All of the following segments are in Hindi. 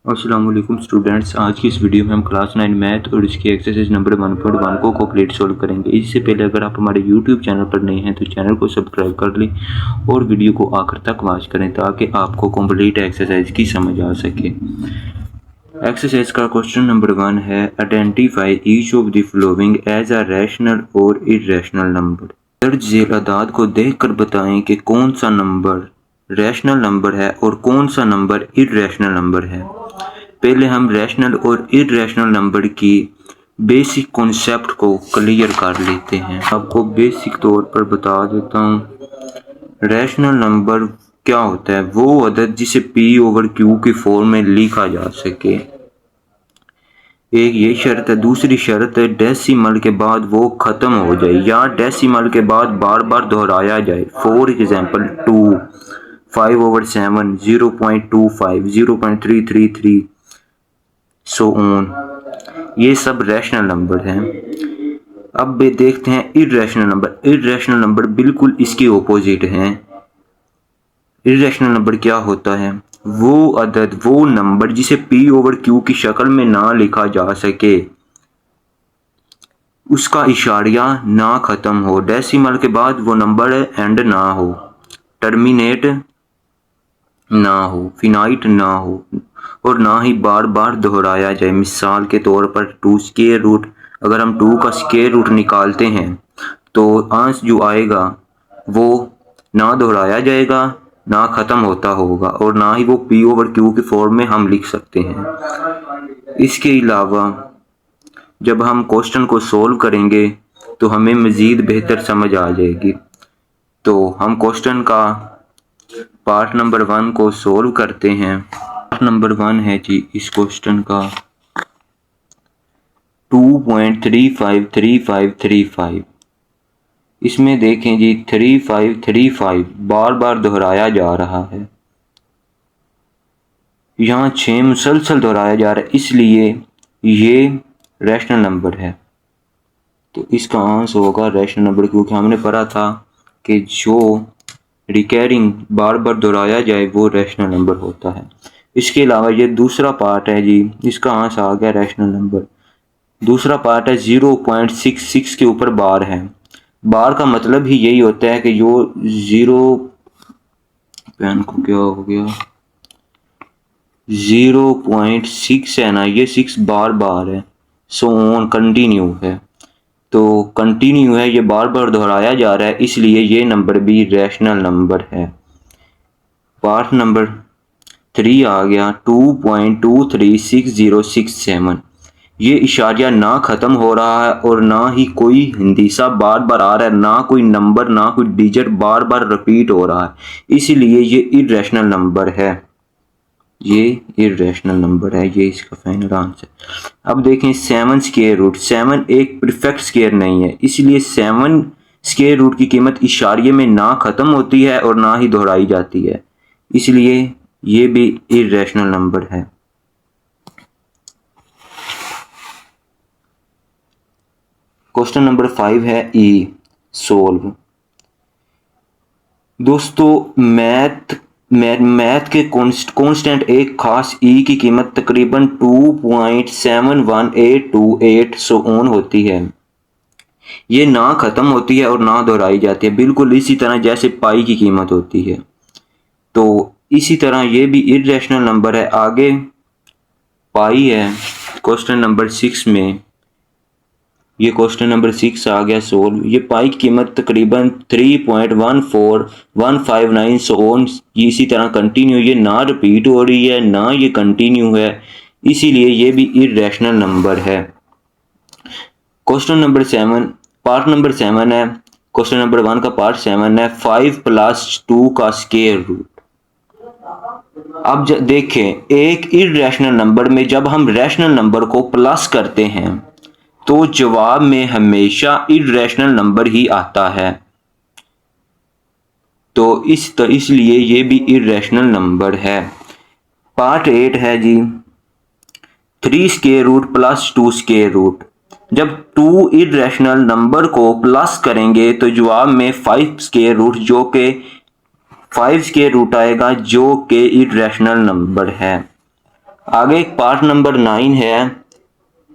अस्सलाम वालेकुम स्टूडेंट्स। आज की इस वीडियो में हम क्लास 9 मैथ और इसकी एक्सरसाइज नंबर 1.1 को कंप्लीट सोल्व करेंगे। इससे पहले अगर आप हमारे यूट्यूब चैनल पर नए हैं तो चैनल को सब्सक्राइब कर लें और वीडियो को आखिर तक वॉच करें ताकि आपको कंप्लीट एक्सरसाइज की समझ आ सके। एक्सरसाइज का क्वेश्चन नंबर 1 है, identify each of the following as a rational or irrational number. दर्ज झेल अदाद को देखकर बताएं कि कौन सा नंबर रैशनल नंबर है और कौन सा नंबर इर्रेशनल नंबर है। पहले हम रैशनल और इर्रेशनल नंबर की बेसिक कॉन्सेप्ट को क्लियर कर लेते हैं। आपको बेसिक तौर पर बता देता हूँ। रैशनल नंबर क्या होता है? वो अदद जिसे P ओवर Q की फॉर्म में लिखा जा सके। एक ये शर्त है। दूसरी शर्त है डेसिमल के बाद वो खत्म हो जाए या डेसिमल के बाद बार बार दोहराया जाए। For example 2, 5 over 7, 0.25, 0.333 so on. ये सब रैशनल नंबर हैं। अब देखते हैं इर्रेशनल नंबर। इर्रेशनल नंबर बिल्कुल इसके ऑपोजिट हैं। इर्रेशनल नंबर क्या होता है? वो अदद, वो नंबर जिसे P ओवर Q की शक्ल में ना लिखा जा सके, उसका इशारिया ना खत्म हो, डेसिमल के बाद वो नंबर एंड ना हो, टर्मिनेट ना हो, फिनाइट ना हो और ना ही बार बार दोहराया जाए। मिसाल के तौर पर 2 स्क्वायर रूट, अगर हम 2 का स्क्वायर रूट निकालते हैं तो आंस जो आएगा वो ना दोहराया जाएगा, ना ख़त्म होता होगा और ना ही वो P ओवर Q की फॉर्म में हम लिख सकते हैं। इसके अलावा जब हम क्वेश्चन को सोल्व करेंगे तो हमें मज़ीद बेहतर समझ आ जाएगी। तो हम क्वेश्चन का पार्ट नंबर 1 को सोल्व करते हैं। पार्ट नंबर 1 है जी इस क्वेश्चन का 2.353535। इसमें देखें जी 3535 बार बार दोहराया जा रहा है। यहाँ 6 मुसलसल दोहराया जा रहा है, इसलिए ये रैशनल नंबर है। तो इसका आंसर होगा रैशनल नंबर, क्योंकि हमने पढ़ा था कि जो रिकरिंग बार बार दोहराया जाए वो रैशनल नंबर होता है। इसके अलावा ये दूसरा पार्ट है जी, इसका आंसर आ गया रैशनल नंबर। दूसरा पार्ट है 0.66 के ऊपर बार है। बार का मतलब ही यही होता है कि जो 0 पेन को क्या हो गया 0.6 है ना, ये 6 बार बार है, सो ऑन कंटिन्यू है। तो कंटिन्यू है, ये बार बार दोहराया जा रहा है, इसलिए ये नंबर भी रैशनल नंबर है। पार्ट नंबर 3 आ गया 2.236067। ये इशारिया ना ख़त्म हो रहा है और ना ही कोई हिंदीसा बार बार आ रहा है, ना कोई नंबर ना कोई डिजिट बार बार रिपीट हो रहा है, इसीलिए ये इर्रेशनल नंबर है। ये इर्रेशनल नंबर है, ये इसका फाइनल आंसर। अब देखें 7 स्क्वायर रूट। 7 एक परफेक्ट स्क्वायर नहीं है, इसलिए 7 स्क्वायर रूट की कीमत इशारिये में ना ख़त्म होती है और ना ही दोहराई जाती है, इसलिए ये भी इर्रेशनल नंबर है। क्वेश्चन नंबर 5 है ई सोल्व। दोस्तों मैथ के कांस्टेंट एक खास ई की कीमत तकरीबन 2.71828 सो ऑन होती है। ये ना ख़त्म होती है और ना दोहराई जाती है, बिल्कुल इसी तरह जैसे पाई की कीमत होती है। तो इसी तरह ये भी इर्रेशनल नंबर है। आगे पाई है क्वेश्चन नंबर 6 में। ये क्वेश्चन नंबर 6 आ गया सोल्व। ये पाई की कीमत तकरीबन 3.14159 सो ऑन, इसी तरह कंटिन्यू, ये ना रिपीट हो रही है ना ये कंटिन्यू है, इसीलिए ये भी इर्रेशनल नंबर है। क्वेश्चन नंबर 7 पार्ट नंबर 7 है। क्वेश्चन नंबर 1 का पार्ट 7 है 5 + 2 का स्क्वायर रूट। अब देखें एक इर्रेशनल नंबर में जब हम रैशनल नंबर को प्लस करते हैं तो जवाब में हमेशा इर्रेशनल नंबर ही आता है। तो इसलिए ये भी इर्रेशनल नंबर है। पार्ट 8 है जी 3 स्क्वायर रूट + 2 स्क्वायर रूट। जब 2 इर्रेशनल नंबर को प्लस करेंगे तो जवाब में 5 स्क्वायर रूट जो के 5 स्क्वायर रूट आएगा, जो कि इर्रेशनल नंबर है। आगे एक पार्ट नंबर 9 है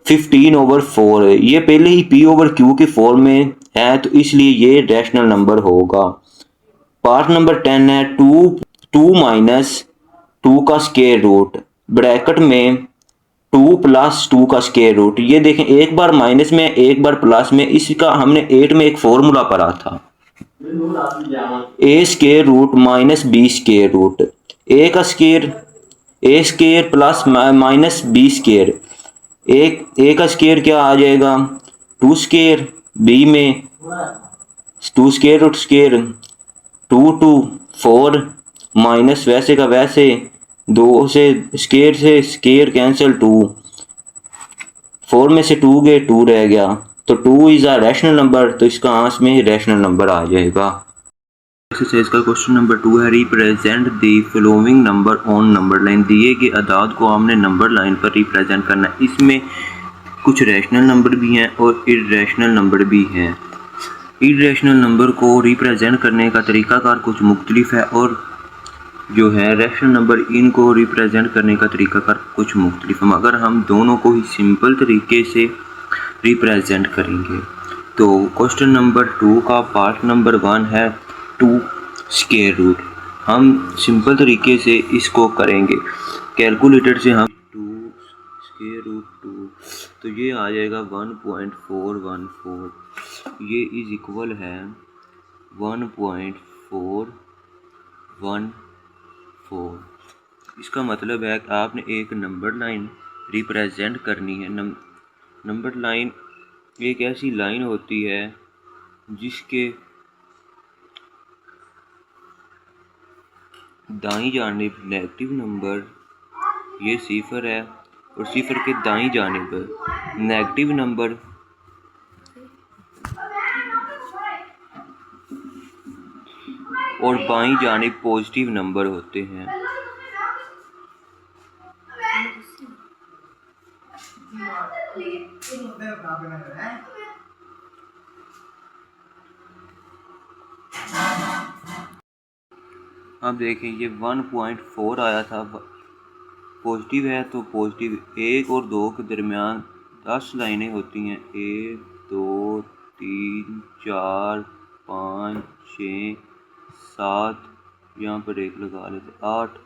15/4 है। ये पहले ही p/q के फॉर्म में है तो इसलिए ये रैशनल नंबर होगा। पार्ट नंबर 10 है 2 माइनस 2 का स्क्वायर रूट, ब्रैकेट में 2 प्लस 2 का स्क्वायर रूट। ये देखें, एक बार माइनस में एक बार प्लस में। इसका हमने 8 में एक फॉर्मूला पढ़ा था, A square root minus B square root. A का square A square plus minus B square. A का स्क्वायर क्या आ जाएगा 2 स्क्वायर, बी में 2 स्क्वायर रूट स्क्वायर 2 4 माइनस वैसे का वैसे 2 से स्क्वायर कैंसिल 2, 4 में से 2 गए 2 रह गया। तो 2 इज अ रैशनल नंबर, तो इसका आंसर में रैशनल नंबर आ जाएगा। एक्सरसाइज का क्वेश्चन नंबर 2 है represent the following number on number line. दिए गए अदाद को हमने नंबर लाइन पर रिप्रेजेंट करना है। इसमें कुछ रैशनल नंबर भी हैं और इरेशनल नंबर भी हैं। इरेशनल नंबर को रिप्रेजेंट करने का तरीकाकार कुछ मुख्तलिफ है और जो है रैशनल नंबर इनको रिप्रेजेंट करने का तरीकाकार कुछ मुख्तलिफ है, मगर हम दोनों को ही सिंपल तरीके से रिप्रेजेंट करेंगे। तो क्वेश्चन नंबर 2 का पार्ट नंबर 1 है 2 स्क्वायर रूट। हम सिंपल तरीके से इसको करेंगे, कैलकुलेटर से हम 2 स्क्वायर रूट 2, तो ये आ जाएगा 1.414। ये इज इक्वल है 1.414। इसका मतलब है कि आपने एक नंबर लाइन रिप्रेजेंट करनी है। नंबर लाइन एक ऐसी लाइन होती है जिसके दाईं जानिब नेगेटिव नंबर ये 0 है और 0 के दाईं जानिब नेगेटिव नंबर और बाईं जानिब पॉजिटिव नंबर होते हैं। अब देखें, ये 1.4 आया था, पॉजिटिव है तो पॉजिटिव 1 और 2 के दरमियान 10 लाइनें होती हैं। 1 2 3 4 5 6 7, यहाँ पर एक लगा लेते 8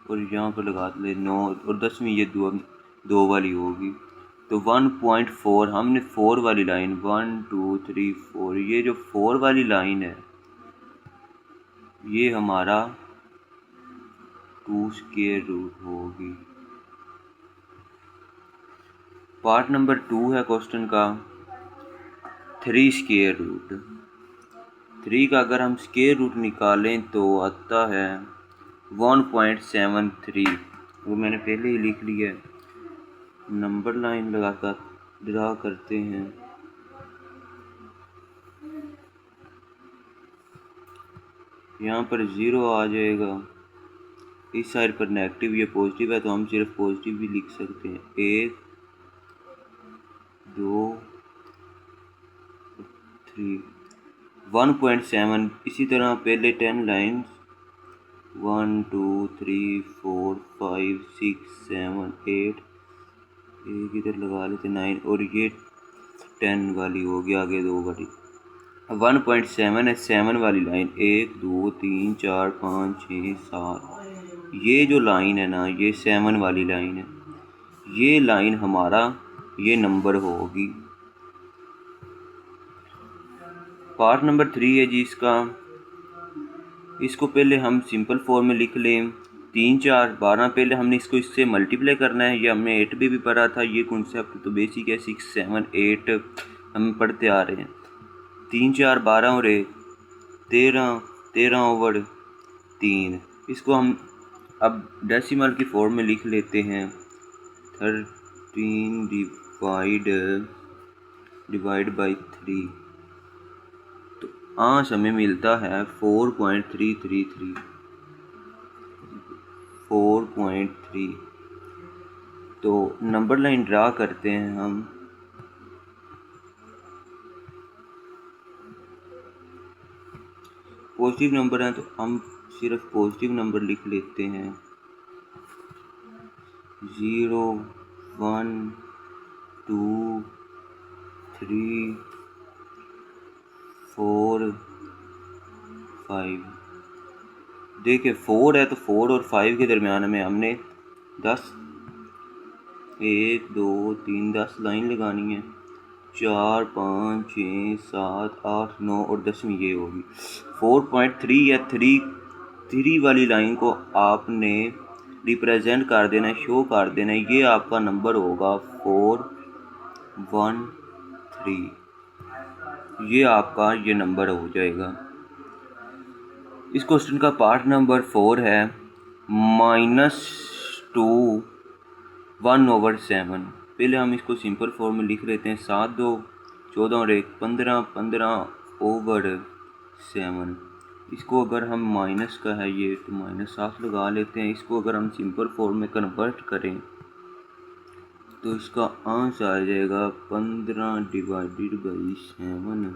और यहाँ पर लगा ले 9 और 10वीं ये दो वाली होगी। तो 1.4 हमने 4 वाली लाइन 1 2 3 4, ये जो 4 वाली लाइन है ये हमारा 2 स्क्वायर रूट होगी। पार्ट नंबर 2 है क्वेश्चन का 3 स्क्वायर रूट। 3 का अगर हम स्क्वायर रूट निकालें तो आता है 1.73। वो मैंने पहले ही लिख लिया है। नंबर लाइन लगाकर ड्रा करते हैं। यहाँ पर 0 आ जाएगा, इस साइड पर नेगेटिव ये पॉजिटिव है तो हम सिर्फ पॉजिटिव भी लिख सकते हैं। 1 2 3 1.7। इसी तरह पहले 10 लाइन्स 1 2 3 4 5 6 7 8, एक इधर लगा लेते 9 और ये 10 वाली होगी आगे 2 वाली। 1.7 है 7 वाली लाइन 1 2 3 4 5 6 7, ये जो लाइन है ना ये 7 वाली लाइन है। ये लाइन हमारा ये नंबर होगी। पार्ट नंबर 3 है जी इसको पहले हम सिंपल फॉर्म में लिख लें। 3 4 12, पहले हमने इसको इससे मल्टीप्लाई करना है। ये हमने 8 भी पढ़ा था, ये कॉन्सेप्ट तो बेसिक है। 6 7 8 हम पढ़ते आ रहे हैं। 3 4 12 और 1 13, 13/3। इसको हम अब डेसिमल की फॉर्म में लिख लेते हैं। 13 डिवाइड बाई 3, तो आंस हमें मिलता है 4.333। 4.3। तो नंबर लाइन ड्रा करते हैं हम। पॉजिटिव नंबर हैं तो हम सिर्फ पॉजिटिव नंबर लिख लेते हैं। 0 1 2 3 4 5। देखिए 4 है तो 4 और 5 के दरमियान में हमने 10 1 2 3 10 लाइन लगानी है। 4 5 6 7 8 9 और 10वीं ये होगी 4.3 या 3 वाली लाइन को आपने रिप्रेजेंट कर देना है, शो कर देना है। ये आपका नंबर होगा 413। ये आपका ये नंबर हो जाएगा। इस क्वेश्चन का पार्ट नंबर 4 है -2 1/7। पहले हम इसको सिंपल फॉर्म में लिख लेते हैं। 7 2 14 और 1 15 15/7। इसको अगर हम माइनस का है ये तो माइनस साफ लगा लेते हैं। इसको अगर हम सिंपल फॉर्म में कन्वर्ट करें तो इसका आंसर आ जाएगा 15 डिवाइडेड बाई 7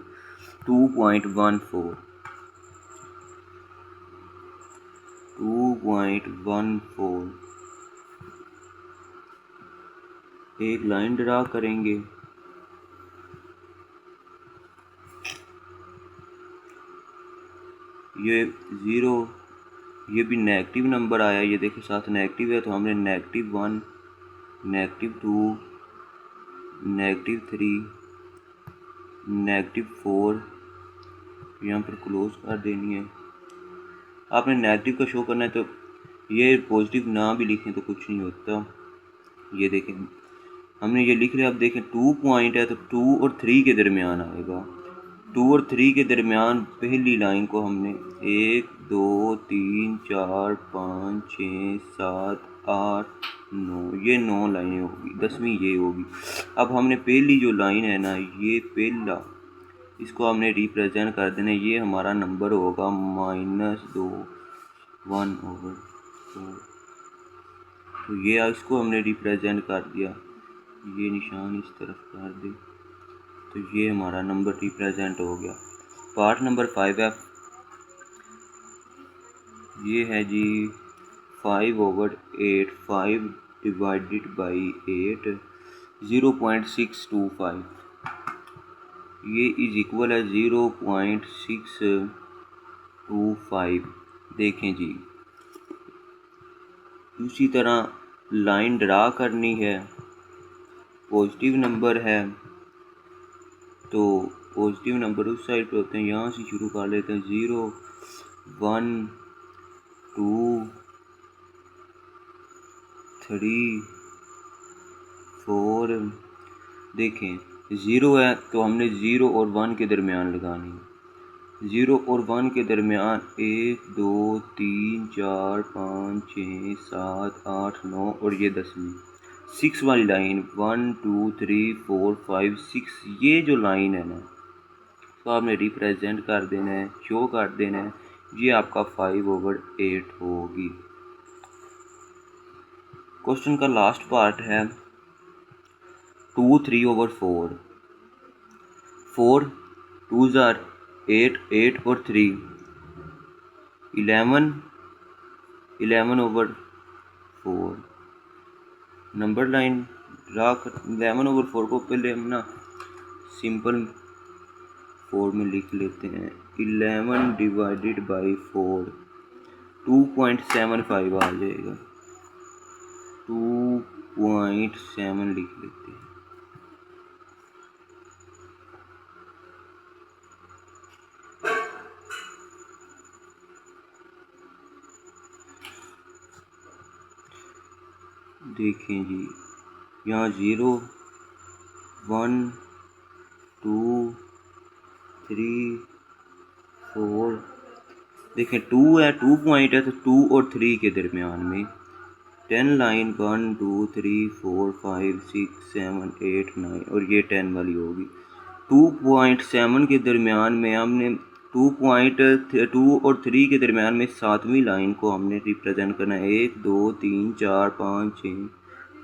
2.14। 2.14। एक लाइन ड्रा करेंगे। ये 0, ये भी नेगेटिव नंबर आया। ये देखिए साथ नेगेटिव है तो हमने -1 -2 -3 -4 यहाँ पर क्लोज कर देनी है। आपने नेगेटिव का शो करना है तो ये पॉजिटिव ना भी लिखें तो कुछ नहीं होता। ये देखें हमने ये लिख लिया। अब देखें 2 पॉइंट है तो 2 और 3 के दरमियान आएगा। 2 और 3 के दरमियान पहली लाइन को हमने 1 2 3 4 5 6 7 8 9 ये 9 लाइनें होगी। 10वीं ये होगी। अब हमने पहली जो लाइन है ना ये पहला इसको हमने रिप्रेजेंट कर देना। ये हमारा नंबर होगा -2 1/4। तो ये इसको हमने रिप्रेजेंट कर दिया। ये निशान इस तरफ कर दे तो ये हमारा नंबर रिप्रेजेंट हो गया। पार्ट नंबर 5 है। ये है जी 5/8। 5 डिवाइडेड बाई 8 0.625। ये इज इक्वल है 0.625। देखें जी उसी तरह लाइन ड्रा करनी है। पॉजिटिव नंबर है तो पॉजिटिव नंबर उस साइड पे होते हैं। यहाँ से शुरू कर लेते हैं। 0 1 2 3 4। देखें 0 है तो हमने 0 और 1 के दरमियान लगानी है। 0 और 1 के दरमियान 1 2 3 4 5 6 7 8 9 और ये 10वीं 6 वाली लाइन 1 2 3 4 5 6। ये जो लाइन है ना तो आपने रिप्रेजेंट कर देना है, शो कर देना है। ये आपका 5/8 होगी। क्वेश्चन का लास्ट पार्ट है 2 3/4। 4 2 जार 8 8 और 3 11 11/4। नंबर लाइन ड्रा कर 11/4 को पहले हम ना सिंपल फॉर्म में लिख लेते हैं। 11 डिवाइडेड बाई 4 2.75 आ जाएगा। 2.7 लिख लेते हैं। देखें जी यहाँ 0 1 2 3 4। देखें 2 है 2 पॉइंट है तो 2 और 3 के दरमियान में 10 लाइन 1 2 3 4 5 6 7 8 9 और ये 10 वाली होगी। 2.7 के दरमियान में हमने 2 और 3 के दरमियान में 7वीं लाइन को हमने रिप्रेजेंट करना है। 1 2 3 4 5 6।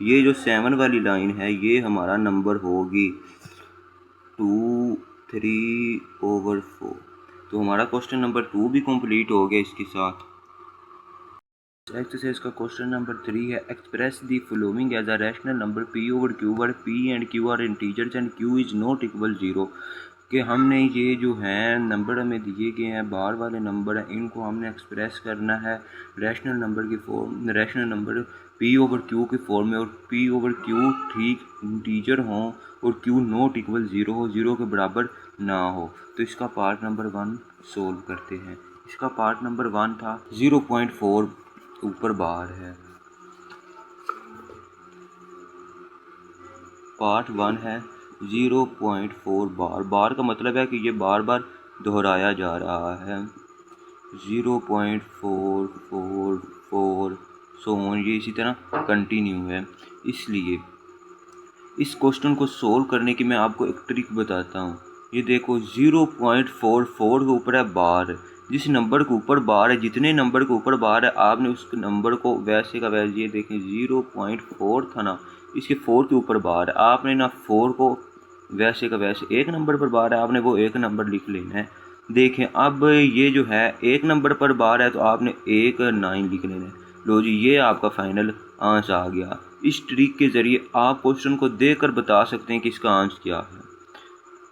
ये जो 7 वाली लाइन है ये हमारा नंबर होगी 2 3/4। तो हमारा क्वेश्चन नंबर 2 भी कंप्लीट हो गया इसके साथ। एक्सरसाइज का क्वेश्चन नंबर 3 है express the following as a rational number p over q where p and q are integers and q is not equal 0 कि हमने ये जो हैं नंबर हमें दिए गए हैं बार वाले नंबर हैं, इनको हमने एक्सप्रेस करना है रैशनल नंबर की form, rational number p over q की फॉर्म में, और p ओवर q ठीक इंटीजर हों और q नॉट इक्वल 0 हो, 0 के बराबर ना हो। तो इसका पार्ट नंबर 1 सोल्व करते हैं। इसका पार्ट नंबर 1 था 0.4 ऊपर बार है। पार्ट 1 है 0.4 बार। बार का मतलब है कि ये बार बार दोहराया जा रहा है। 0.444 सो ये इसी तरह कंटिन्यू है। इसलिए इस क्वेश्चन को सोल्व करने की मैं आपको एक ट्रिक बताता हूँ। ये देखो 0.44 के ऊपर है बार। जिस नंबर के ऊपर बार है, जितने नंबर के ऊपर बार है, आपने उस नंबर को वैसे का वैसे, ये देखें 0.4 था ना, इसके 4 के ऊपर बार है, आपने ना 4 को वैसे का वैसे, एक नंबर पर बार है आपने वो एक नंबर लिख लेना है। देखें अब ये जो है एक नंबर पर बार है तो आपने 19 लिख लेना है। लो जी, ये आपका फाइनल आंसर आ गया। इस ट्रिक के ज़रिए आप क्वेश्चन को देखकर बता सकते हैं कि इसका आंसर क्या है।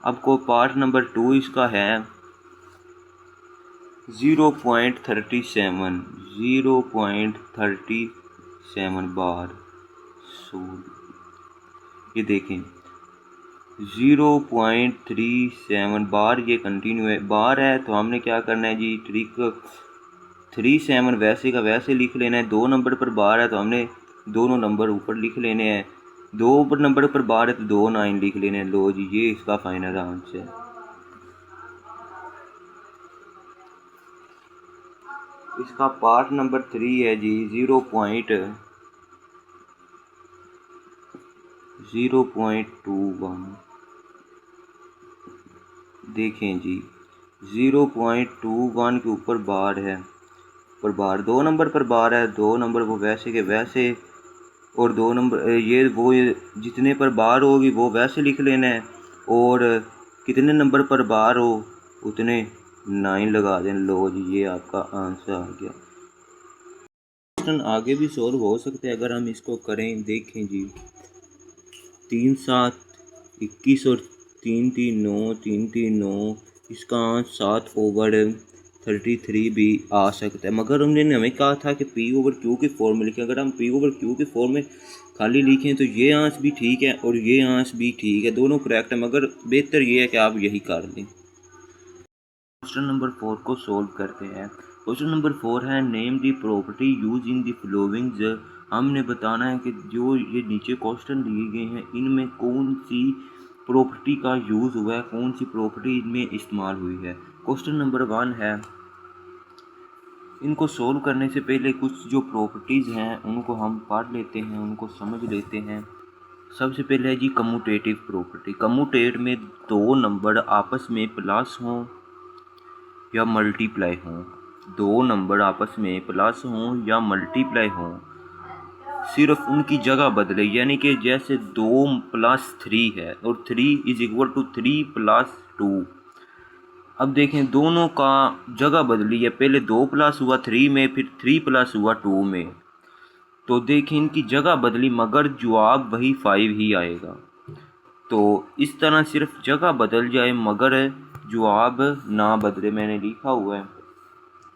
आपको पार्ट नंबर 2 इसका है 0.37 बार। सो ये देखें 0.37 बार, ये कंटिन्यू है, बार है तो हमने क्या करना है जी, ट्रिक 37 वैसे का वैसे लिख लेना है। 2 नंबर पर बार है तो हमने दोनों नंबर ऊपर लिख लेने हैं। 2 नंबर पर बार है तो 2 9 लिख लेने हैं। लो जी, ये इसका फाइनल आंसर है। इसका पार्ट नंबर 3 है जी 0.21। देखें जी 0.21 के ऊपर बार है, पर बार 2 नंबर पर बार है, 2 नंबर वो वैसे के वैसे, और 2 नंबर ये जितने पर बार होगी वो वैसे लिख लेना है, और कितने नंबर पर बार हो उतने 9 लगा दें। लो जी, ये आपका आंसर आ गया। क्वेश्चन आगे भी सॉल्व हो सकते हैं अगर हम इसको करें। देखें जी 3 7 21 और 3 3 9 3 3 9, इसका 7 ओवर 33 भी आ सकता है, मगर उन्होंने हमें कहा था कि पी ओवर क्यू के फॉर्म में लिखें। अगर हम पी ओवर क्यू के फॉर्म में खाली लिखें तो ये आंसर भी ठीक है और ये आंसर भी ठीक है, दोनों करेक्ट है, मगर बेहतर ये है कि आप यही कर लें। क्वेश्चन नंबर 4 को सोल्व करते हैं। क्वेश्चन नंबर 4 है name the property use in the following. हमने बताना है कि जो ये नीचे क्वेश्चन दिए गए हैं इनमें कौन सी प्रॉपर्टी का यूज़ हुआ है, कौन सी प्रॉपर्टी इनमें इस्तेमाल हुई है। क्वेश्चन नंबर 1 है, इनको सोल्व करने से पहले कुछ जो प्रॉपर्टीज़ हैं उनको हम पढ़ लेते हैं, उनको समझ लेते हैं। सबसे पहले है जी कम्यूटेटिव प्रॉपर्टी। कम्यूटेट में 2 नंबर आपस में प्लस हों या मल्टीप्लाई हों, 2 नंबर आपस में प्लस हों या मल्टीप्लाई हों, सिर्फ उनकी जगह बदले, यानी कि जैसे 2 + 3 है और 3 = 3 + 2। अब देखें दोनों का जगह बदली है, पहले 2 प्लस हुआ 3 में, फिर 3 प्लस हुआ 2 में, तो देखें इनकी जगह बदली मगर जवाब वही 5 ही आएगा। तो इस तरह सिर्फ जगह बदल जाए मगर जवाब ना बदले, मैंने लिखा हुआ है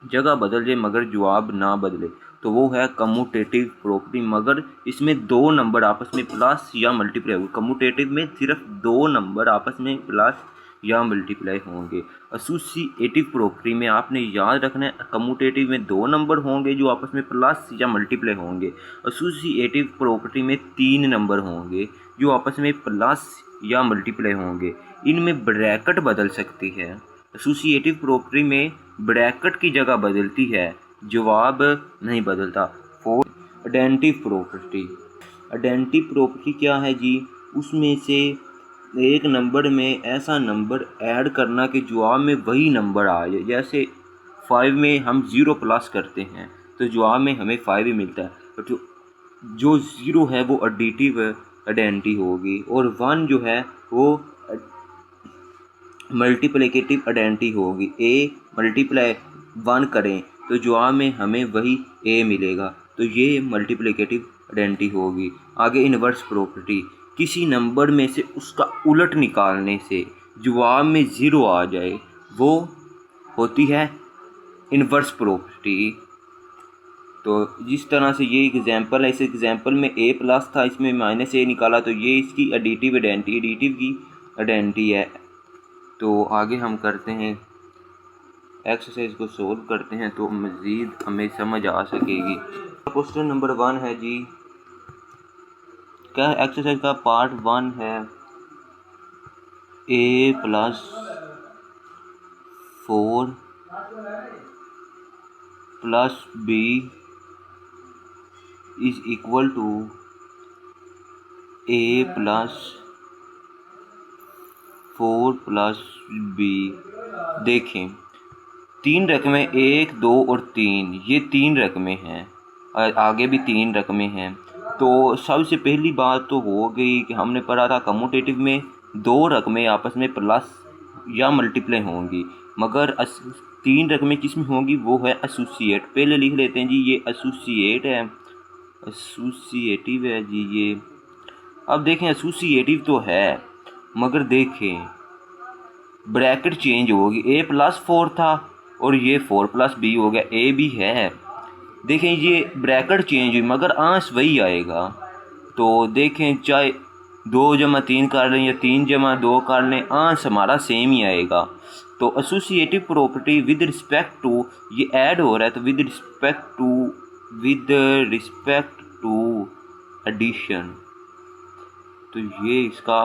जगह बदल जाए मगर जवाब ना बदले, तो वो है कम्यूटेटिव प्रॉपर्टी। मगर इसमें 2 नंबर आपस में प्लस या मल्टीप्लाई होंगे। कम्यूटेटिव में सिर्फ 2 नंबर आपस में प्लस या मल्टीप्लाई होंगे। एसोसिएटिव प्रॉपर्टी में आपने याद रखना है, कम्यूटेटिव में 2 नंबर होंगे जो आपस में प्लस या मल्टीप्लाई होंगे। एसोसिएटिव प्रॉपर्टी में 3 नंबर होंगे जो आपस में प्लस या मल्टीप्लाई होंगे। इनमें ब्रैकेट बदल सकती है। एसोसिएटिव प्रॉपर्टी में ब्रैकेट की जगह बदलती है, जवाब नहीं बदलता। 4 आइडेंटिटी प्रॉपर्टी। आइडेंटिटी प्रॉपर्टी क्या है जी, उसमें से एक नंबर में ऐसा नंबर ऐड करना कि जवाब में वही नंबर आ जाए। जैसे 5 में हम 0 प्लस करते हैं तो जवाब में हमें 5 ही मिलता है, तो जो 0 है वो एडिटिव आइडेंटिटी होगी, और 1 जो है वो मल्टीप्लिकेटिव आइडेंटिटी होगी। ए मल्टीप्लाई 1 करें तो जवाब में हमें वही ए मिलेगा। तो ये मल्टीप्लिकेटिव आइडेंटिटी होगी। आगे इन्वर्स प्रॉपर्टी, किसी नंबर में से उसका उलट निकालने से जवाब में ज़ीरो आ जाए वो होती है इन्वर्स प्रॉपर्टी। तो जिस तरह से ये एग्जांपल है, इस एग्जांपल में ए प्लस था, इसमें माइनस ए निकाला, तो ये इसकी एडिटिव की आइडेंटिटी है। तो आगे हम करते हैं एक्सरसाइज को सोल्व करते हैं तो मज़ीद हमें समझ आ सकेगी। क्वेश्चन नंबर 1 है जी, क्या एक्सरसाइज का पार्ट 1 है, a + 4 + b is equal to a + 4 + b। देखें, तीन रकमें 1, 2 और 3, ये तीन रकमें हैं और आगे भी तीन रकमें हैं। तो सबसे पहली बात तो हो गई कि हमने पढ़ा था कम्यूटेटिव में दो रकमें आपस में प्लस या मल्टीप्लाई होंगी, मगर तीन रकमें किस में होंगी, वो है एसोसिएट। पहले लिख लेते हैं जी, ये एसोसिएट है, एसोसिएटिव है जी ये। अब देखें एसोसिएटिव तो है, मगर देखें ब्रैकेट चेंज होगी, a + 4 था और ये 4 + b हो गया, a भी है। देखें ये ब्रैकेट चेंज हुई मगर आंस वही आएगा। तो देखें चाहे 2 + 3 कर लें या 3 + 2 कर लें, आंस हमारा सेम ही आएगा। तो associative property with respect to, ये ऐड हो रहा है तो विद रिस्पेक्ट टू एडिशन, तो ये इसका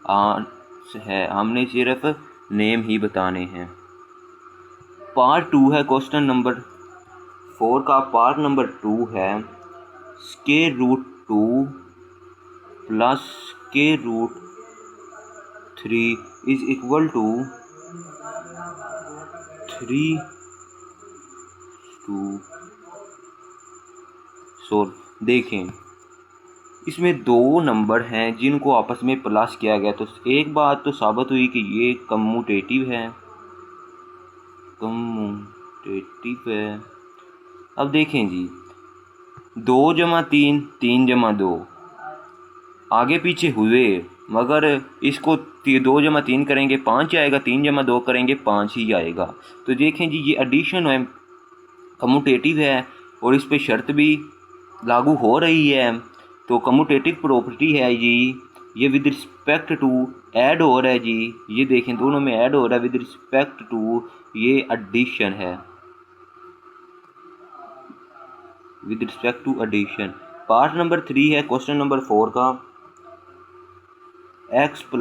आंसर है। हमने सिर्फ नेम ही बताने हैं। पार्ट 2 है क्वेश्चन नंबर 4 का, पार्ट नंबर 2 है √2 + √3 इज इक्वल टू 3 2। सोल्व। देखें इसमें दो नंबर हैं जिनको आपस में प्लस किया गया, तो एक बात तो साबित हुई कि ये कम्यूटेटिव है, अब देखें जी 2 + 3 3 + 2 आगे पीछे हुए, मगर इसको 2 + 3 करेंगे 5 आएगा, 3 + 2 करेंगे 5 ही आएगा। तो देखें जी ये एडिशन है, कम्यूटेटिव है और इस पे शर्त भी लागू हो रही है। तो कम्यूटेटिव प्रॉपर्टी है जी, ये विद रिस्पेक्ट टू ऐड हो रहा है जी, ये देखें दोनों में ऐड हो रहा है विद रिस्पेक्ट टू, ये एडिशन है with respect to addition. Part number 3 है क्वेश्चन नंबर 4 का, x +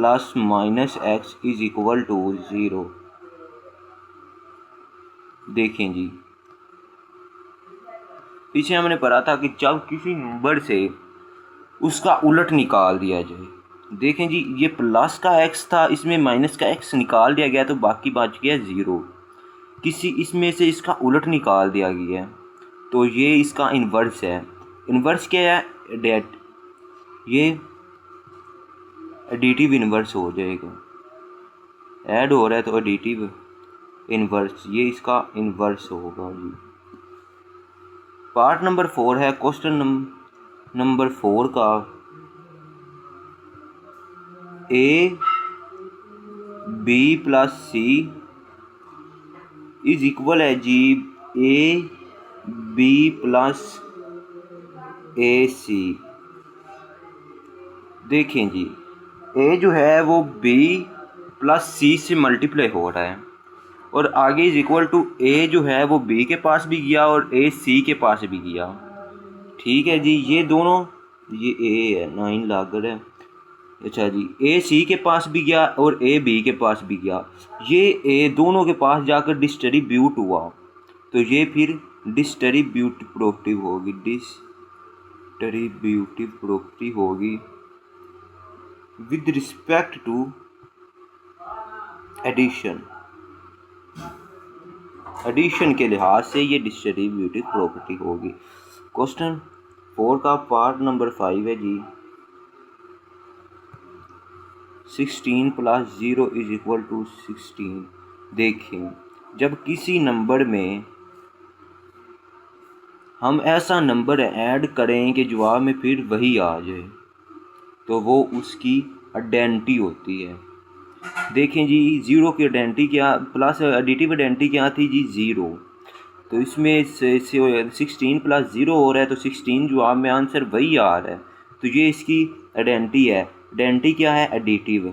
-x is equal to 0। देखें जी पीछे हमने पढ़ा था कि जब किसी नंबर से उसका उलट निकाल दिया जाए, देखें जी ये प्लस का x था, इसमें माइनस का x निकाल दिया गया तो बाकी बच गया 0। किसी इसमें से इसका उलट निकाल दिया गया तो ये इसका इन्वर्स है। इन्वर्स क्या है, डेट, ये एडिटिव इन्वर्स हो जाएगा, ऐड हो रहा है तो एडिटिव इन्वर्स, ये इसका इन्वर्स होगा जी। पार्ट नंबर 4 है क्वेश्चन नंबर 4 का, a b + c is equal है जी a b + ac। देखें जी a जो है वो b + c से मल्टीप्लाई हो रहा है और आगे इज इक्वल टू a जो है वो b के पास भी गया और a c के पास भी गया। ठीक है जी, ये दोनों, ये a है 9 लागत है, अच्छा जी a c के पास भी गया और a b के पास भी गया, ये a दोनों के पास जाकर डिस्ट्रीब्यूट हुआ तो ये फिर डिस्ट्रीब्यूटिव प्रॉपर्टी होगी विद रिस्पेक्ट टू एडिशन के लिहाज से ये डिस्ट्रीब्यूटिव प्रॉपर्टी होगी। क्वेश्चन 4 का पार्ट नंबर 5 है जी, 16 + 0 इज इक्वल टू 16। देखें जब किसी नंबर में हम ऐसा नंबर ऐड करें कि जवाब में फिर वही आ जाए, तो वो उसकी आइडेंटिटी होती है। देखें जी, ज़ीरो की आइडेंटिटी क्या, प्लस एडिटिव आइडेंटिटी क्या थी जी, ज़ीरो। तो इसमें 16 प्लस ज़ीरो हो रहा है, तो 16 जवाब में आंसर वही आ रहा है, तो ये इसकी आइडेंटिटी है। आइडेंटिटी क्या है, एडिटिव।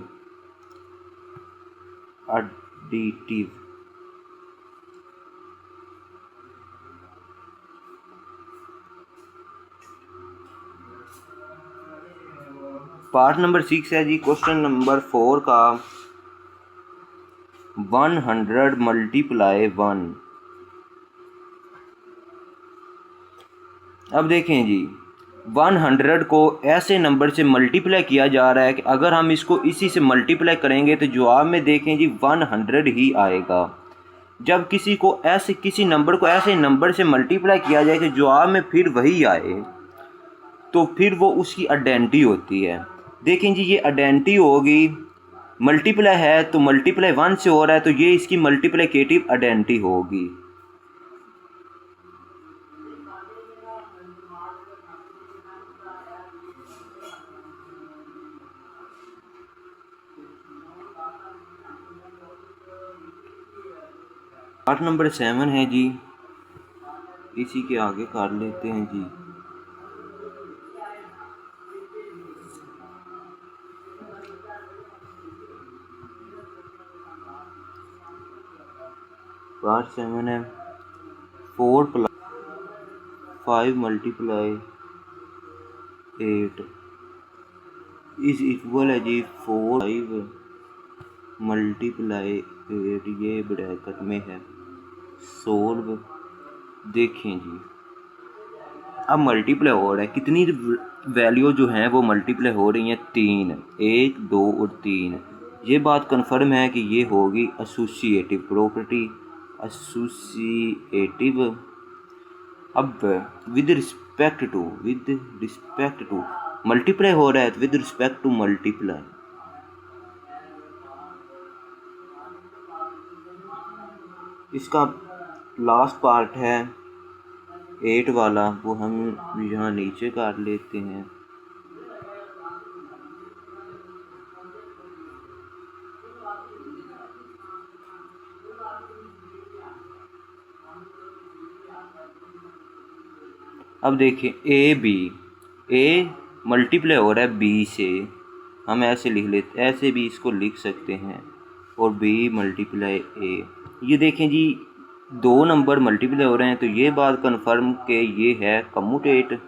एडिटिव पार्ट नंबर 6 है जी, क्वेश्चन नंबर 4 का 100 मल्टीप्लाई 1। अब देखें जी, 100 को ऐसे नंबर से मल्टीप्लाई किया जा रहा है कि अगर हम इसको इसी से मल्टीप्लाई करेंगे तो जवाब में देखें जी 100 ही आएगा। जब किसी नंबर को ऐसे नंबर से मल्टीप्लाई किया जाए कि जवाब में फिर वही आए, तो फिर वो उसकी आइडेंटिटी होती है। देखें जी, ये आइडेंटिटी होगी, मल्टीप्लाई है तो मल्टीप्लाई 1 से हो रहा है, तो ये इसकी मल्टीप्लिकेटिव आइडेंटिटी होगी। पार्ट नंबर 7 है जी, इसी के आगे कर लेते हैं जी। पार्ट 7 है 4 + 5 मल्टीप्लाई 8 इज इक्वल है जी 4 5 मल्टीप्लाई 8, ये ब्रैकेट में है, सोल्व। देखें जी, अब मल्टीप्लाई हो रहा है, कितनी वैल्यू जो हैं वो मल्टीप्लाई हो रही हैं, 3, 1 2 और 3। ये बात कंफर्म है कि ये होगी एसोसिएटिव प्रॉपर्टी, एसोसिएटिव। अब विद रिस्पेक्ट टू मल्टीप्लाई हो रहा है, तो विद रिस्पेक्ट टू मल्टीप्लाई, इसका लास्ट पार्ट है 8 वाला, वो हम यहाँ नीचे कर लेते हैं। अब देखिए, ए मल्टीप्लाई हो रहा है बी से, हम ऐसे लिख लेते, ऐसे भी इसको लिख सकते हैं, और बी मल्टीप्लाई ए। ये देखें जी, 2 नंबर मल्टीप्लाई हो रहे हैं, तो ये बात कन्फर्म के ये है कम्यूटेट।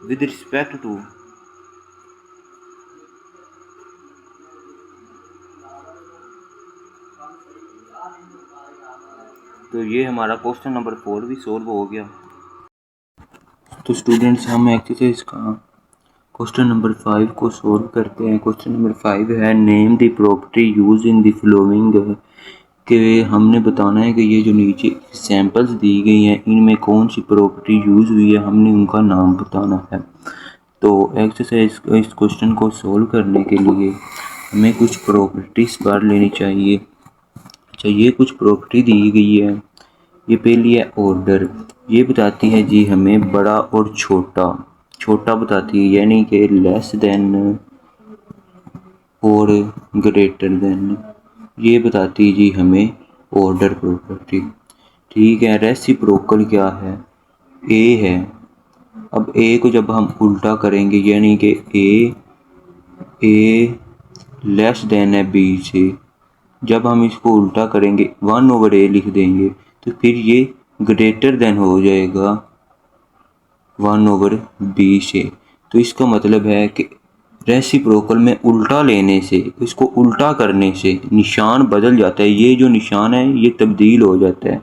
विद रिस्पेक्ट टू, तो ये हमारा क्वेश्चन नंबर 4 भी सोल्व हो गया। तो स्टूडेंट्स, हम एक्सरसाइज का क्वेश्चन नंबर 5 को सोल्व करते हैं। क्वेश्चन नंबर 5 है name the property use in the following, के हमने बताना है कि ये जो नीचे सैंपल्स दी गई हैं इनमें कौन सी प्रॉपर्टी यूज़ हुई है, हमने उनका नाम बताना है। तो एक्सरसाइज इस क्वेश्चन को सोल्व करने के लिए हमें कुछ प्रॉपर्टीज़ पढ़ लेनी चाहिए। अच्छा, ये कुछ प्रॉपर्टी दी गई है। ये पहली है ऑर्डर, ये बताती है जी हमें बड़ा और छोटा बताती है, यानी कि लेस देन और ग्रेटर देन, ये बताती है जी हमें ऑर्डर प्रॉपर्टी। ठीक है, रेसिप्रोकल क्या है, ए है। अब ए को जब हम उल्टा करेंगे, यानी कि ए लेस देन है बी से, जब हम इसको उल्टा करेंगे 1/a लिख देंगे, तो फिर ये ग्रेटर देन हो जाएगा 1/b से। तो इसका मतलब है कि रेसिप्रोकल में उल्टा लेने से, इसको उल्टा करने से निशान बदल जाता है। ये जो निशान है ये तब्दील हो जाता है,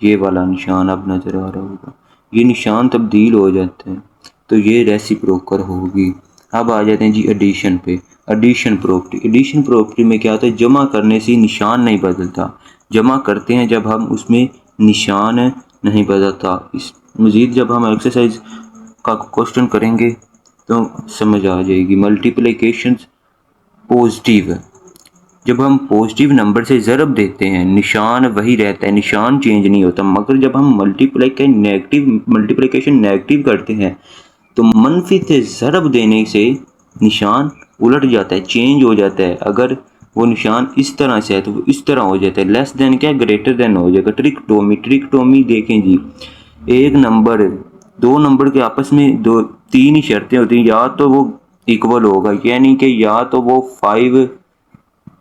ये वाला निशान अब नज़र आ रहा होगा, ये निशान तब्दील हो जाता है, तो ये रेसिप्रोकल होगी। अब आ जाते हैं जी एडिशन पे। एडिशन प्रॉपर्टी में क्या होता है, जमा करने से निशान नहीं बदलता, जमा करते हैं जब हम उसमें निशान नहीं बदलता। इस मज़ीद जब हम एक्सरसाइज का क्वेश्चन करेंगे तो समझ आ जाएगी। मल्टीप्लिकेशन पॉजिटिव जब हम पॉजिटिव नंबर से ज़रब देते हैं निशान वही रहता है, निशान चेंज नहीं होता, मगर जब हम मल्टीप्लिकेशन नेगेटिव करते हैं तो मनफी से ज़रब देने से निशान उलट जाता है, चेंज हो जाता है। अगर वो निशान इस तरह से है तो वो इस तरह हो जाता है, लेस देन क्या ग्रेटर देन हो जाएगा। ट्रिकटोमी देखें जी, एक नंबर दो नंबर के आपस में तीन ही शर्तें होती हैं, या तो वो इक्वल होगा, यानी कि या तो वो 5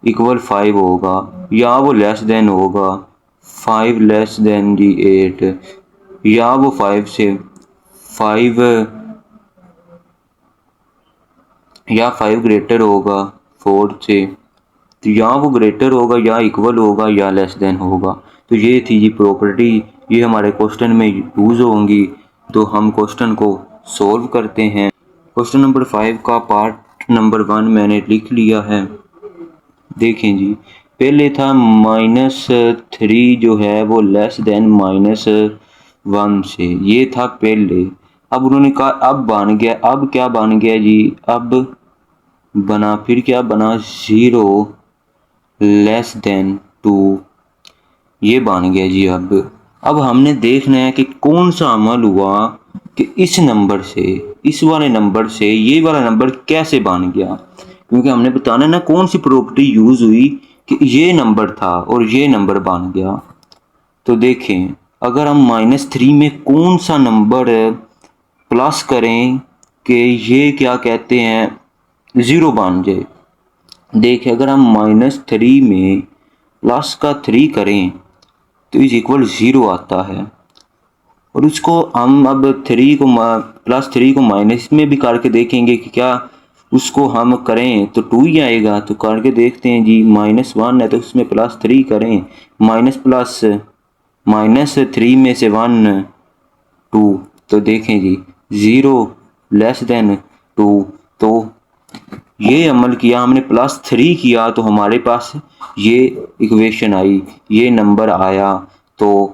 इक्वल 5 होगा, या वो लेस देन होगा 5 लेस देन जी 8, या वो 5 से 5 या 5 ग्रेटर होगा 4 से, तो या वो ग्रेटर होगा या इक्वल होगा या लेस देन होगा। तो ये थी जी प्रॉपर्टी, ये हमारे क्वेश्चन में यूज़ होंगी। तो हम क्वेश्चन को सॉल्व करते हैं। क्वेश्चन नंबर 5 का पार्ट नंबर 1 मैंने लिख लिया है। देखें जी, पहले था -3 जो है वो लेस देन -1 से, ये था पहले। अब उन्होंने कहा अब बन गया, अब क्या बन गया जी, अब बना फिर क्या बना 0 लेस देन 2, ये बन गया जी। अब हमने देखना है कि कौन सा अमल हुआ कि इस नंबर से, इस वाले नंबर से ये वाला नंबर कैसे बन गया, क्योंकि हमने बताना ना कौन सी प्रॉपर्टी यूज़ हुई कि ये नंबर था और ये नंबर बन गया। तो देखें, अगर हम -3 में कौन सा नंबर प्लस करें कि ये क्या कहते हैं 0 बन जाए। देखें, अगर हम -3 में प्लस का 3 करें तो इज इक्वल 0 आता है, और उसको हम अब +3 को माइनस में भी करके देखेंगे कि क्या उसको हम करें तो 2 ही आएगा। तो करके देखते हैं जी, -1 है तो उसमें +3 करें, -3 में से 1 2, तो देखें जी 0 लेस देन 2। तो ये अमल किया हमने, +3 किया तो हमारे पास ये इक्वेशन आई, ये नंबर आया। तो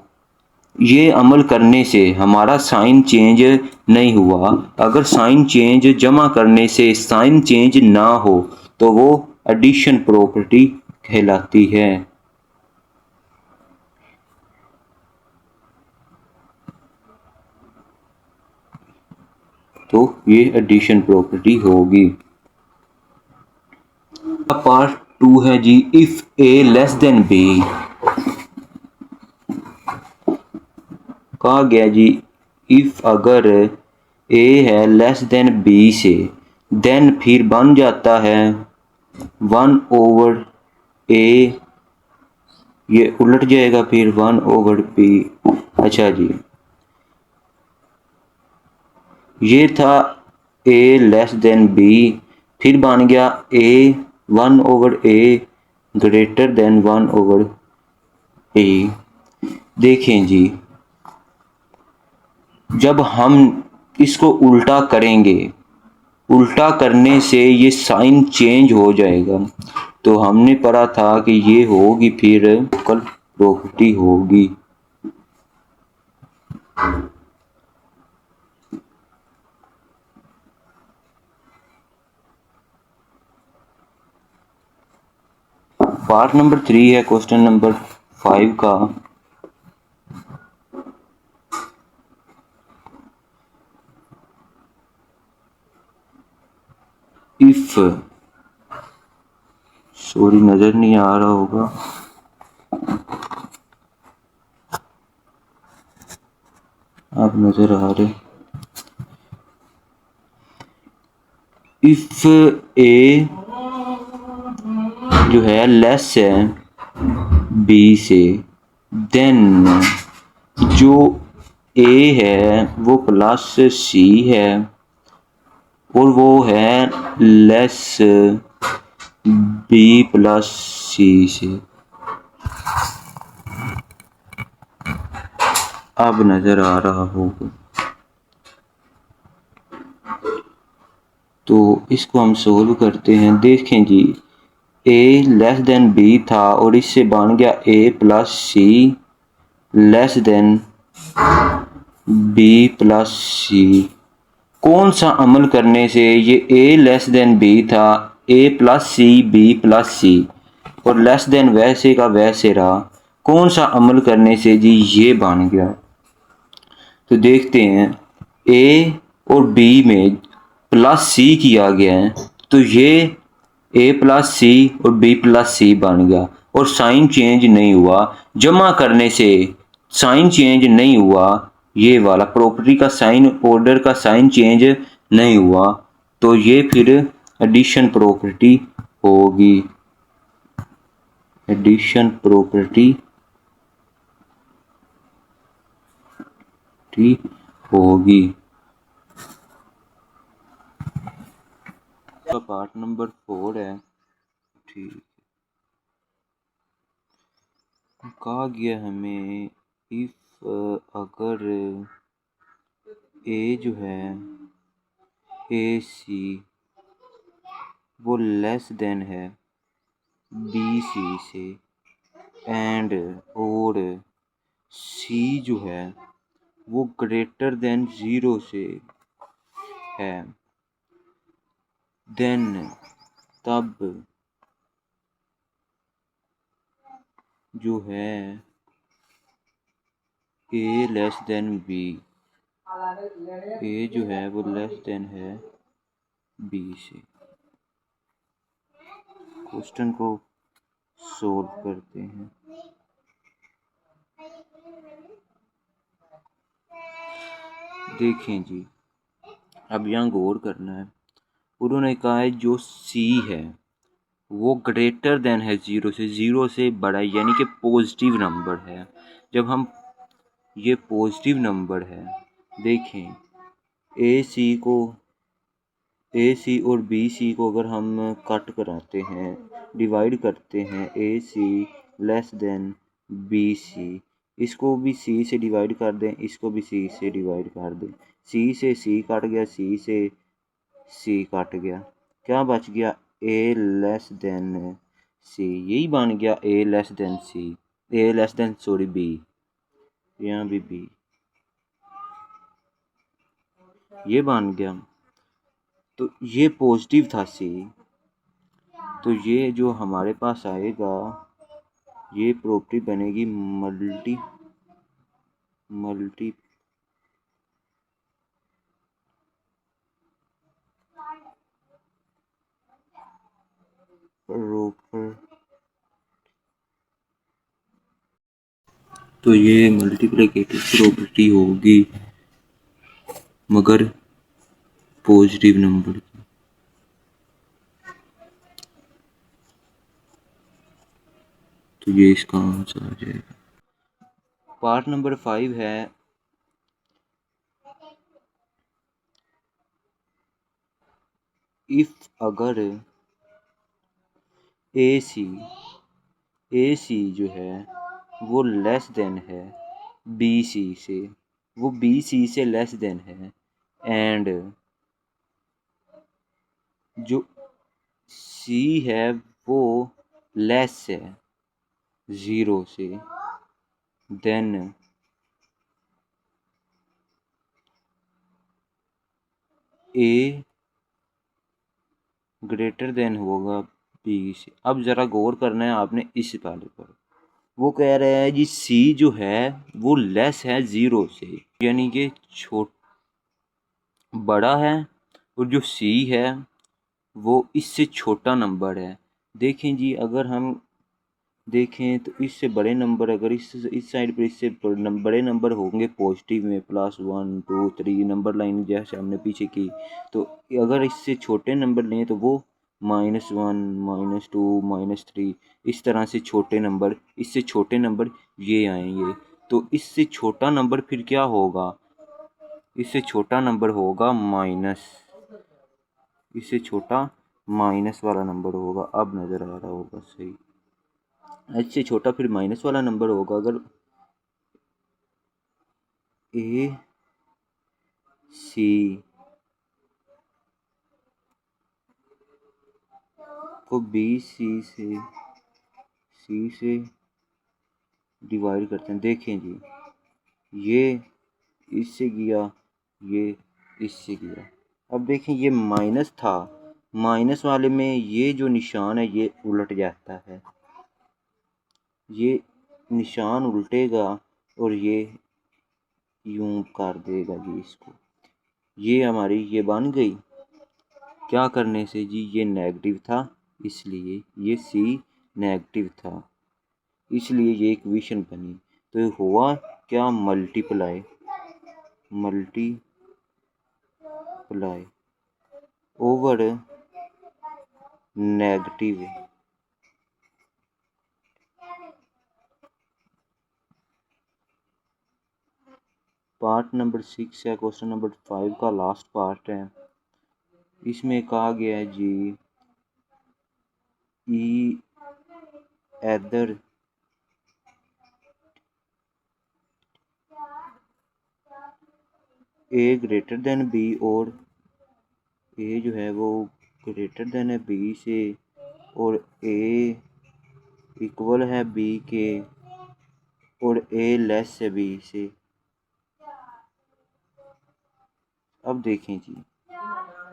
ये अमल करने से हमारा साइन चेंज नहीं हुआ। अगर साइन चेंज जमा करने से साइन चेंज ना हो तो वो एडिशन प्रॉपर्टी कहलाती है। तो ये एडिशन प्रॉपर्टी होगी। पार्ट 2 है जी, if A less than B. कहा गया जी, इफ अगर ए है लेस देन बी से, देन फिर बन जाता है 1/a, ये उलट जाएगा फिर 1/b। अच्छा जी, ये था a लेस देन b, फिर बन गया a 1/a greater than 1/a। देखें जी, जब हम इसको उल्टा करेंगे, उल्टा करने से ये साइन चेंज हो जाएगा। तो हमने पढ़ा था कि ये होगी फिर कल प्रॉपर्टी होगी। पार्ट नंबर 3 है क्वेश्चन नंबर 5 का। इफ, सॉरी नजर नहीं आ रहा होगा, आप नजर आ रहे। इफ ए जो है लेस है बी से, देन जो ए है वो +c है और वो है लेस b +c से। अब नजर आ रहा होगा। तो इसको हम सोल्व करते हैं। देखें जी, a लेस देन b था और इससे बन गया a +c less than b +c। कौन सा अमल करने से ये a लेस देन b था, a +c b +c, और लेस देन वैसे का वैसे रहा। कौन सा अमल करने से जी ये बन गया? तो देखते हैं, ए और बी में प्लस सी किया गया है, तो ये ए प्लस सी और बी प्लस सी बन गया और साइन चेंज नहीं हुआ। जमा करने से साइन चेंज नहीं हुआ, ये वाला प्रॉपर्टी का साइन, ऑर्डर का साइन चेंज नहीं हुआ, तो ये फिर एडिशन प्रॉपर्टी होगी। एडिशन प्रॉपर्टी होगी। तो पार्ट नंबर 4 है। ठीक, कहा गया हमें इफ अगर ए जो है ए सी वो लेस देन है बी सी से, एंड और सी जो है वो ग्रेटर देन 0 से है, देन तब जो है ए लेस देन बी, ए जो है वो लेस देन है बी से। क्वेश्चन को सोल्व करते हैं। देखें जी, अब यहाँ गौर करना है। उन्होंने कहा है जो सी है वो ग्रेटर देन है 0 से, 0 से बड़ा, यानी कि पॉजिटिव नंबर है। जब हम ये पॉजिटिव नंबर है, देखें ए सी और बी सी को अगर हम कट कराते हैं, डिवाइड करते हैं, ए सी लेस देन बी सी, इसको भी सी से डिवाइड कर दें, इसको भी सी से डिवाइड कर दें, सी से सी कट गया, सी से सी कट गया, क्या बच गया? ए लेस देन सी। यही बन गया ए लेस देन सी, ए लेस देन सॉरी बी, यहाँ भी बी, ये बन गया। तो ये पॉजिटिव था सी, तो ये जो हमारे पास आएगा ये प्रॉपर्टी बनेगी मल्टी प्रॉपर, तो ये मल्टीप्लिकेटिव प्रॉपर्टी होगी मगर पॉजिटिव नंबर की। तो ये इसका आंसर आ जाएगा। पार्ट नंबर 5 है इफ अगर ए सी जो है वो लेस देन है बी सी से, वो बी सी से लेस देन है, एंड जो सी है वो लेस है 0 से, देन ए ग्रेटर देन होगा बी से। अब ज़रा गौर करना है आपने इस वाले पर। वो कह रहा है जी सी जो है वो लेस है 0 से, यानी कि बड़ा है, और जो सी है वो इससे छोटा नंबर है। देखें जी, अगर हम देखें तो इससे बड़े नंबर अगर इस साइड पर इससे बड़े नंबर होंगे पॉजिटिव में, +1 2 3 नंबर लाइन जैसे हमने पीछे की, तो अगर इससे छोटे नंबर लें तो वो -1 -2 -3, इस तरह से छोटे नंबर, इससे छोटे नंबर ये आएंगे। तो इससे छोटा नंबर फिर क्या होगा? इससे छोटा नंबर होगा माइनस, इससे छोटा माइनस वाला नंबर होगा। अब नज़र आ रहा होगा सही। इससे छोटा फिर माइनस वाला नंबर होगा। अगर ए सी को बी सी से डिवाइड करते हैं, देखें जी ये इससे गया, ये इससे गया। अब देखें ये माइनस था, माइनस वाले में ये जो निशान है ये उलट जाता है, ये निशान उल्टेगा और ये यूं कर देगा जी इसको। ये हमारी ये बन गई। क्या करने से जी? ये नेगेटिव था इसलिए ये सी नेगेटिव था, इसलिए ये इक्वेशन बनी। तो हुआ क्या? Multiply over negative. Part number 6 है, क्वेश्चन नंबर 5 का लास्ट पार्ट है। इसमें कहा गया है जी ई एदर ए ग्रेटर देन बी, और ए जो है वो ग्रेटर देन है बी से, और ए इक्वल है बी के, और ए लेस है बी से। अब देखें जी,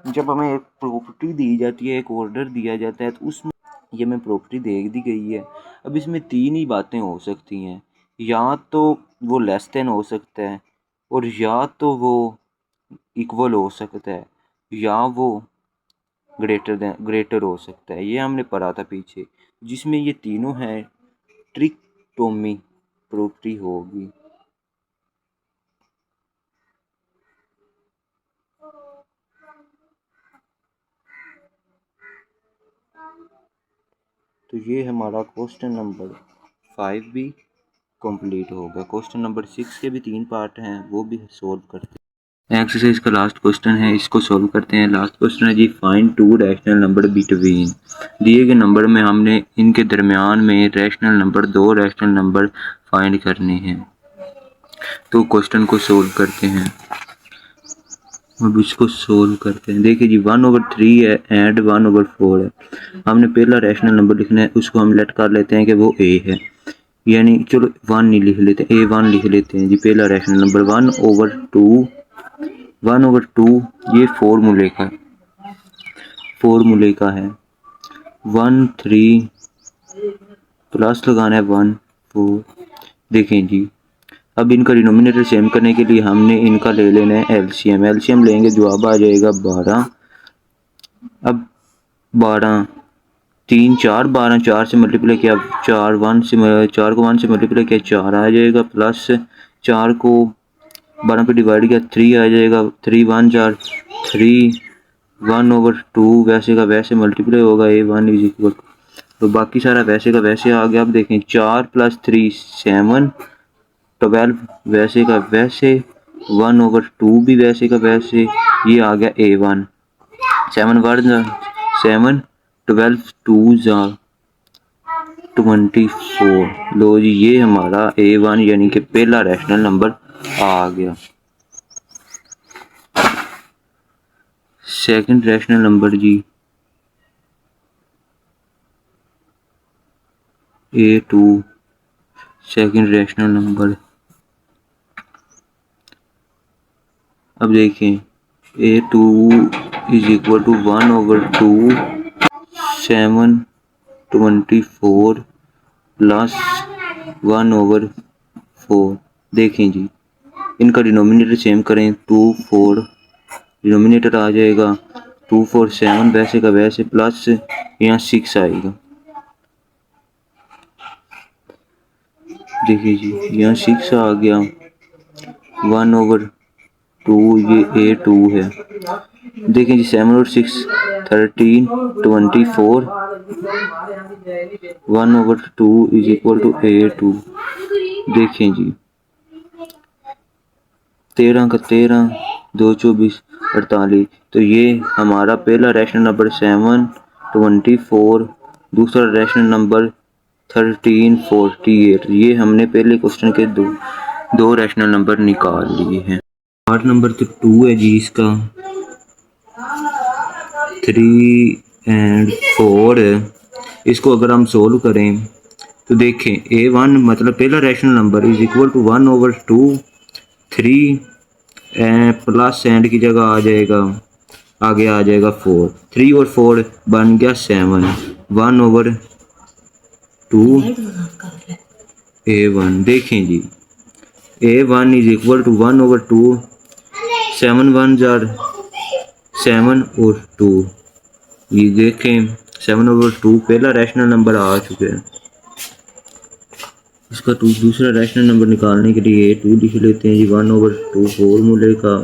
जब हमें एक प्रॉपर्टी दी जाती है, एक ऑर्डर दिया जाता है, तो उसमें ये हमें प्रॉपर्टी दे दी गई है। अब इसमें तीन ही बातें हो सकती हैं, या तो वो लेस देन हो सकता है, और या तो वो इक्वल हो सकता है, या वो ग्रेटर हो सकता है। ये हमने पढ़ा था पीछे, जिसमें ये तीनों हैं ट्रिकोटोमी प्रॉपर्टी होगी। तो ये हमारा क्वेश्चन नंबर 5 भी कंप्लीट हो गया। क्वेश्चन नंबर 6 के भी 3 पार्ट हैं, वो भी सोल्व करते हैं। एक्सरसाइज का लास्ट क्वेश्चन है, इसको सोल्व करते हैं। लास्ट क्वेश्चन है जी, find two rational number between. दिए गए नंबर में हमने इनके दरमियान में रैशनल नंबर, दो रैशनल नंबर फाइंड करने हैं। तो क्वेश्चन को सोल्व करते हैं। अब इसको सोल्व करते हैं। देखिए जी, 1/3 है एंड 1/4 है। हमने पहला रैशनल नंबर लिखना है, उसको हम लेट कर लेते हैं कि वो ए है, यानी चलो 1 नहीं लिख लेते, A1 लिख लेते हैं जी। पहला रैशनल नंबर 1/2 ये फॉर्मूले का है। 1 3 प्लस लगाना है 1 4। देखें जी, अब इनका डिनोमिनेटर सेम करने के लिए हमने इनका ले लेना है एलसीएम लेंगे, जवाब आ जाएगा 12। अब 12 3 4 12, 4 से मल्टीप्लाई किया, 4 को 1 से मल्टीप्लाई किया, 4 आ जाएगा, प्लस 4 को 12 पे डिवाइड किया, 3 आ जाएगा। 3 1 4 3 1/2 वैसे का वैसे मल्टीप्लाई होगा, A1 इज इक्वल, तो बाकी सारा वैसे का वैसे आ गया। अब देखें 4 + 3 7 12 वैसे का वैसे, 1/2 भी वैसे का वैसे, ये आ गया A1। 7 1 7 12 2 24। लो जी, ये हमारा A1 यानी कि पहला रैशनल नंबर आ गया। सेकंड रैशनल नंबर जी A2, सेकंड रैशनल नंबर। अब देखें A2 is equal to 1/2 7 24 plus 1/4। देखें जी, इनका डिनोमिनेटर सेम करें, 2 4 डिनोमिनेटर आ जाएगा, 2 4 7 वैसे का वैसे, प्लस यहाँ 6 आएगा। देखिए जी, यहाँ 6 आ गया, 1/2 ये A2 है। देखिए जी, 7 और 6 13 24, 1/2 इज इक्वल टू A2। देखें जी, 13 का 13, 2 24 48। तो ये हमारा पहला रैशनल नंबर 7 24, दूसरा रैशनल नंबर 13 48। ये हमने पहले क्वेश्चन के दो रैशनल नंबर निकाल लिए हैं। पार्ट नंबर तो 2 है जी, इसका 3 और 4 है। इसको अगर हम सोल्व करें तो देखें A1 मतलब पहला rational number is equal to 1/2 3 plus and की जगह आ जाएगा, आगे आ जाएगा 4। 3 और 4 बन गया 7, 1/2 A1। देखें जी A1 is equal to 1/2। 7 1s are 7 और 2। ये देखें 7/2 पहला रैशनल नंबर आ चुका है। इसका दूसरा रैशनल नंबर निकालने के लिए 2 लिख लेते हैं जी। 1/2 फॉर्मूले का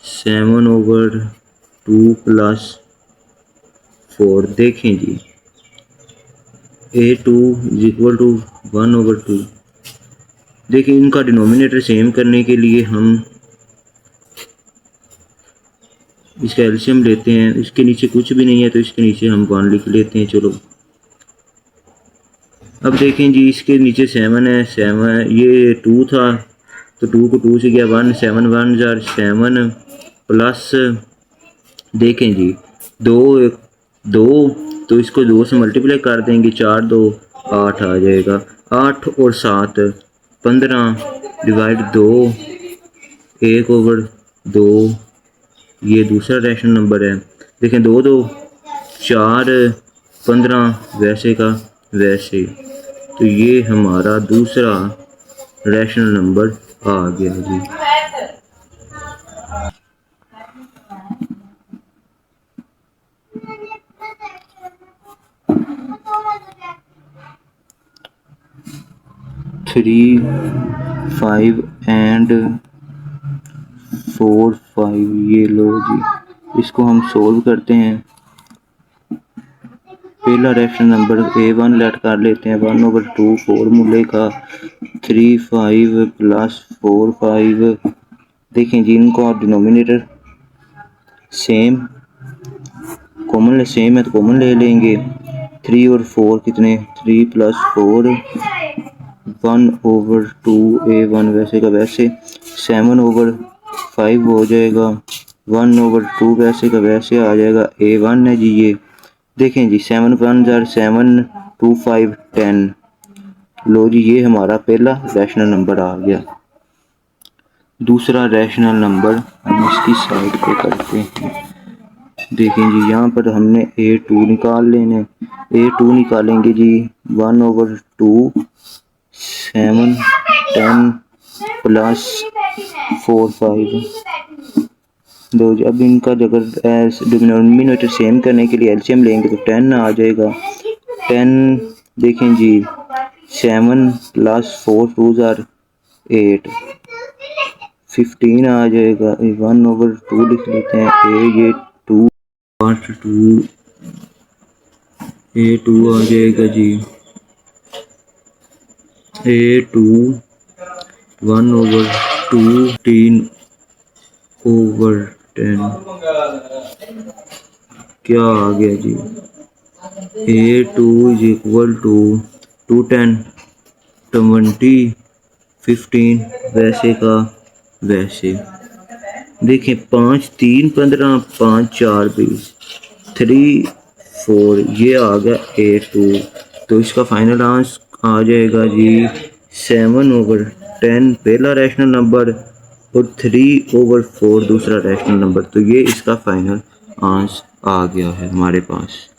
7/2 प्लस 4। देखें जी A2 इज इक्वल टू 1/2। देखिए इनका डिनोमिनेटर सेम करने के लिए हम इसका एलसीएम लेते हैं। इसके नीचे कुछ भी नहीं है तो इसके नीचे हम 1 लिख लेते हैं। चलो अब देखें जी इसके नीचे 7 है। 7 ये 2 था तो 2 को 2 से गया 1। 7 1s आर 7 प्लस देखें जी 2 तो इसको 2 से मल्टीप्लाई कर देंगे। 4 2 8 आ जाएगा। 8 और 7 15 डिवाइड 2 1/2। ये दूसरा रैशनल नंबर है। देखें 2 2 4 15 वैसे का वैसे। तो ये हमारा दूसरा रैशनल नंबर आ गया जी। Three 5 and 4 5। ये लो जी इसको हम सोल्व करते हैं। पहला रैशनल नंबर A1 लेट कर लेते हैं। 1/2 फॉर्मूले का 3 5 प्लस 4 5। देखें जी इनको डिनोमिनेटर सेम कॉमन सेम है तो कॉमन ले लेंगे। 3 और 4 कितने 3 प्लस 4 1/2 A1 वैसे का वैसे। 7/5 हो जाएगा। 1/2 वैसे का वैसे आ जाएगा। A1 है जी ये। देखें जी 7 1s आर 7 2 5 10। लो जी ये हमारा पहला रैशनल नंबर आ गया। दूसरा रैशनल नंबर हम इसकी साइड पे करते हैं। देखें जी यहाँ पर हमने A2 निकाल लेने। A2 निकालेंगे जी 1/2 7 10 प्लस 4 5। दो अब इनका अगर डिनोमिनेटर सेम करने के लिए एलसीएम लेंगे तो 10 आ जाएगा। 10 देखें जी 7 प्लस 4 2s आर 8 15 आ जाएगा। 1/2 लिख लेते हैं। ये 2 A2 आ जाएगा जी। A2 1/2 10/10 क्या आ गया जी। A2 इज इक्वल टू 2 10 20 15 वैसे का वैसे। देखें 5 3 15 5 4 20 3 4 ये आ गया A2। तो इसका फाइनल आंसर आ जाएगा जी 7/10 पहला रैशनल नंबर और 3/4 दूसरा रैशनल नंबर। तो ये इसका फाइनल आंसर आ गया है हमारे पास।